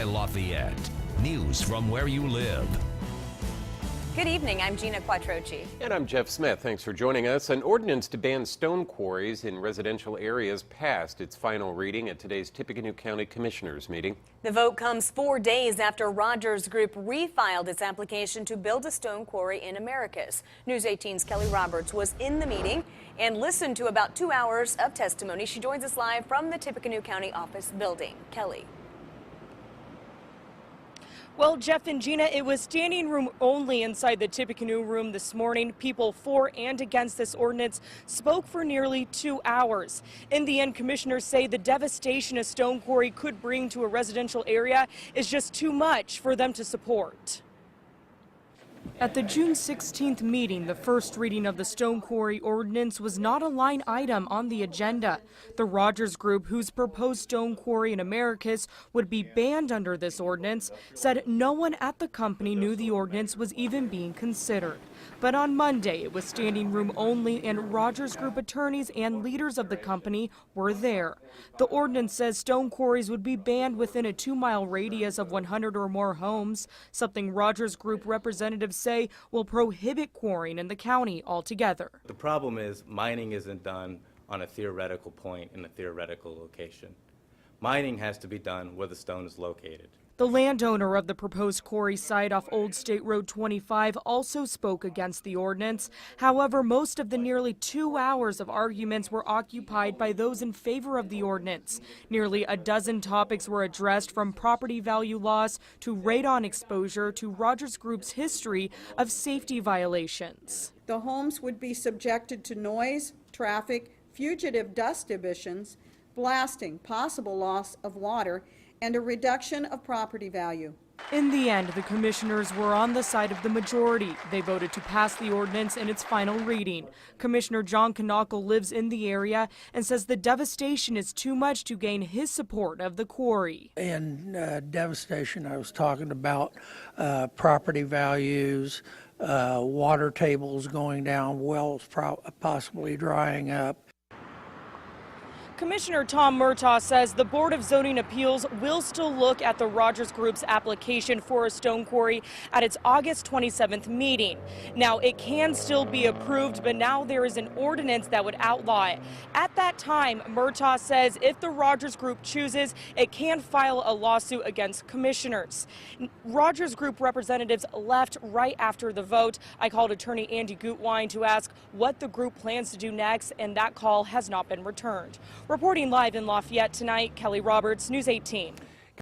Lafayette. News from where you live. Good evening, I'm Gina Quattrochi. And I'm Jeff Smith. Thanks for joining us. An ordinance to ban stone quarries in residential areas passed its final reading at today's Tippecanoe County Commissioners meeting. The vote comes 4 days after Rogers Group refiled its application to build a stone quarry in Americus. News 18's Kelly Roberts was in the meeting and listened to about 2 hours of testimony. She joins us live from the Tippecanoe County office building. Kelly. Well, Jeff and Gina, it was standing room only inside the Tippecanoe room this morning. People for and against this ordinance spoke for nearly 2 hours. In the end, commissioners say the devastation a stone quarry could bring to a residential area is just too much for them to support. At the June 16th meeting, the first reading of the stone quarry ordinance was not a line item on the agenda. The Rogers Group, whose proposed stone quarry in Americus would be banned under this ordinance, said no one at the company knew the ordinance was even being considered. But on Monday, it was standing room only, and Rogers Group attorneys and leaders of the company were there. The ordinance says stone quarries would be banned within a 2-mile radius of 100 or more homes, something Rogers Group representatives say will prohibit quarrying in the county altogether. The problem is mining isn't done on a theoretical point in a theoretical location. Mining has to be done where the stone is located. The landowner of the proposed quarry site off Old State Road 25 also spoke against the ordinance. However, most of the nearly 2 hours of arguments were occupied by those in favor of the ordinance. Nearly a dozen topics were addressed, from property value loss to radon exposure to Rogers Group's history of safety violations. The homes would be subjected to noise, traffic, fugitive dust emissions, blasting, possible loss of water, and a reduction of property value. In the end, the commissioners were on the side of the majority. They voted to pass the ordinance in its final reading. Commissioner John Knuckle lives in the area and says the devastation is too much to gain his support of the quarry. In devastation, I was talking about property values, water tables going down, wells possibly drying up. Commissioner Tom Murtaugh says the Board of Zoning Appeals will still look at the Rogers Group's application for a stone quarry at its August 27th meeting. Now, it can still be approved, but now there is an ordinance that would outlaw it. At that time, Murtaugh says if the Rogers Group chooses, it can file a lawsuit against commissioners. Rogers Group representatives left right after the vote. I called attorney Andy Gutwein to ask what the group plans to do next, and that call has not been returned. Reporting live in Lafayette tonight, Kelly Roberts, News 18.